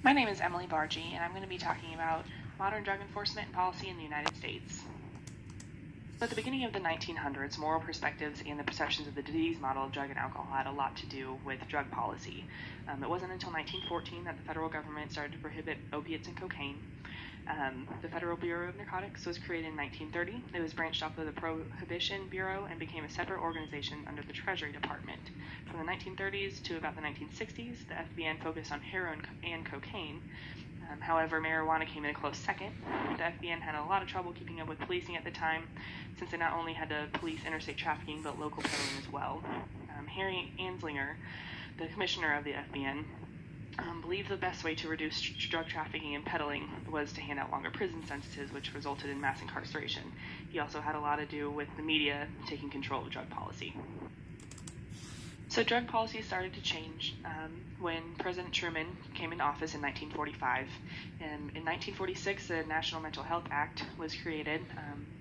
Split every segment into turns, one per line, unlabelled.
My name is Emily Bargy, and I'm going to be talking about modern drug enforcement and policy in the United States. At the beginning of the 1900s, moral perspectives and the perceptions of the disease model of drug and alcohol had a lot to do with drug policy. It wasn't until 1914 that the federal government started to prohibit opiates and cocaine. The Federal Bureau of Narcotics was created in 1930. It was branched off of the Prohibition Bureau and became a separate organization under the Treasury Department. From the 1930s to about the 1960s, the FBN focused on heroin and cocaine. However, marijuana came in a close second. The FBN had a lot of trouble keeping up with policing at the time, since they not only had to police interstate trafficking, but local peddling as well. Harry Anslinger, the commissioner of the FBN, believed the best way to reduce drug trafficking and peddling was to hand out longer prison sentences, which resulted in mass incarceration. He also had a lot to do with the media taking control of drug policy. So drug policy started to change when President Truman came into office in 1945. And in 1946, the National Mental Health Act was created,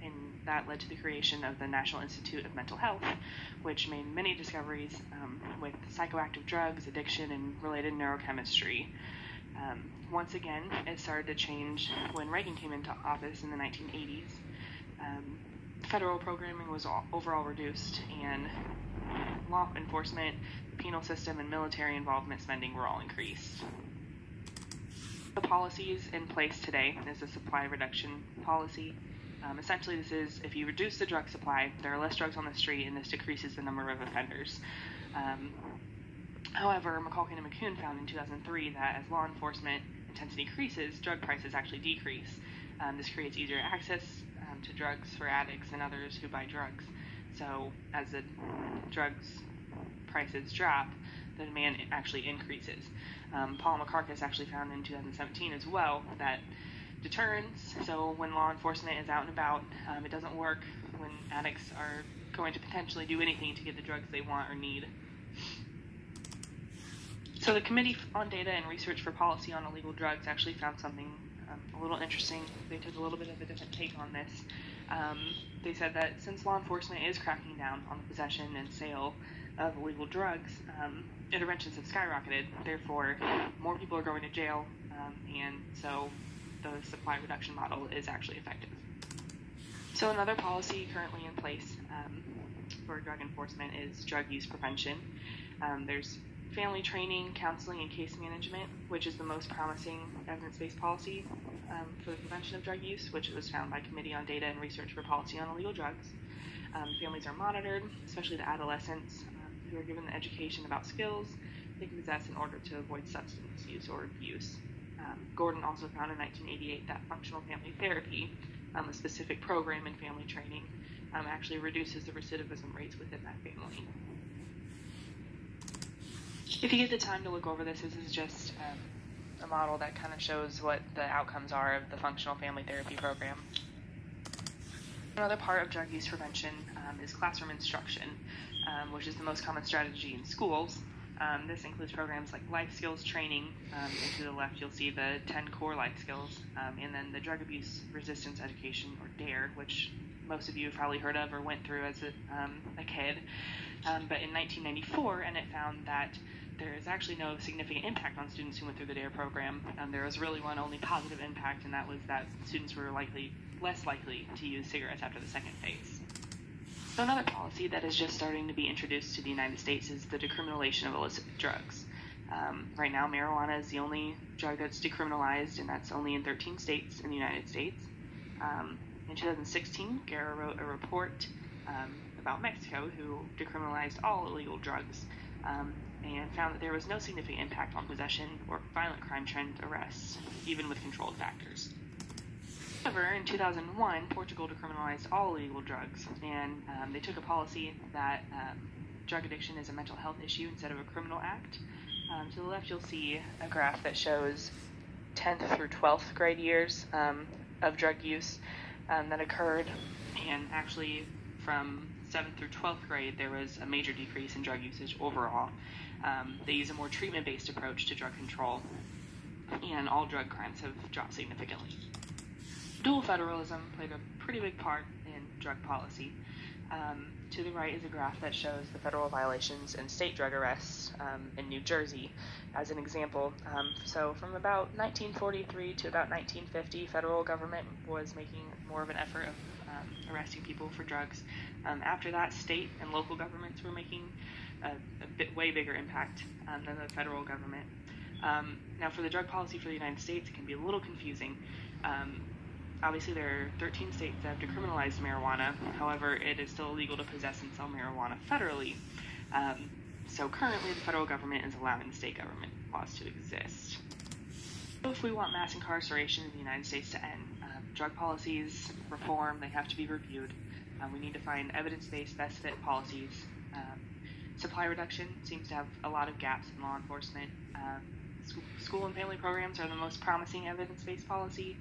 and that led to the creation of the National Institute of Mental Health, which made many discoveries with psychoactive drugs, addiction, and related neurochemistry. Once again, it started to change when Reagan came into office in the 1980s. Federal programming was overall reduced, and law enforcement, penal system, and military involvement spending were all increased. The policies in place today is the supply reduction policy. Essentially, this is if you reduce the drug supply, there are less drugs on the street, and this decreases the number of offenders. However, McCulkin and McCune found in 2003 that as law enforcement intensity increases, drug prices actually decrease. This creates easier access to drugs for addicts and others who buy drugs. So as the drugs prices drop, the demand actually increases. Paul Makarkas actually found in 2017 as well that deterrence, so when law enforcement is out and about, it doesn't work when addicts are going to potentially do anything to get the drugs they want or need. So the Committee on Data and Research for Policy on Illegal Drugs actually found something a little interesting. They took a little bit of a different take on this. They said that since law enforcement is cracking down on the possession and sale of illegal drugs, interventions have skyrocketed. Therefore, more people are going to jail, and so the supply reduction model is actually effective. So another policy currently in place for drug enforcement is drug use prevention. There's family training, counseling, and case management, which is the most promising evidence-based policy for the prevention of drug use, which was found by Committee on Data and Research for Policy on Illegal Drugs. Families are monitored, especially the adolescents, who are given the education about skills they can possess in order to avoid substance use or abuse. Gordon also found in 1988 that functional family therapy, a specific program in family training, actually reduces the recidivism rates within that family. If you get the time to look over this, this is just a model that kind of shows what the outcomes are of the functional family therapy program. Another part of drug use prevention is classroom instruction, which is the most common strategy in schools. This includes programs like life skills training, and to the left you'll see the 10 core life skills, and then the drug abuse resistance education, or DARE, which most of you have probably heard of or went through as a kid. But in 1994, and it found that there is actually no significant impact on students who went through the DARE program. There was really one only positive impact, and that was that students were less likely to use cigarettes after the second phase. So another policy that is just starting to be introduced to the United States is the decriminalization of illicit drugs. Right now, marijuana is the only drug that's decriminalized, and that's only in 13 states in the United States. In 2016, GARA wrote a report about Mexico, who decriminalized all illegal drugs, and found that there was no significant impact on possession or violent crime trend arrests, even with controlled factors. However, in 2001, Portugal decriminalized all illegal drugs, and they took a policy that drug addiction is a mental health issue instead of a criminal act. To the left, you'll see a graph that shows 10th through 12th grade years of drug use that occurred, and actually from 7th through 12th grade, there was a major decrease in drug usage overall. They use a more treatment-based approach to drug control, and all drug crimes have dropped significantly. Dual federalism played a pretty big part in drug policy. To the right is a graph that shows the federal violations and state drug arrests in New Jersey as an example. So from about 1943 to about 1950, federal government was making more of an effort of arresting people for drugs. After that, state and local governments were making a way bigger impact than the federal government. Now for the drug policy for the United States, it can be a little confusing. Obviously, there are 13 states that have decriminalized marijuana. However, it is still illegal to possess and sell marijuana federally. So currently, the federal government is allowing the state government laws to exist. So if we want mass incarceration in the United States to end, drug policies, reform, they have to be reviewed. We need to find evidence-based best fit policies. Supply reduction seems to have a lot of gaps in law enforcement. School and family programs are the most promising evidence-based policy.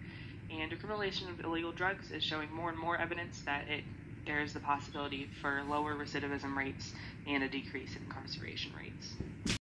And decriminalization of illegal drugs is showing more and more evidence that there is the possibility for lower recidivism rates and a decrease in incarceration rates.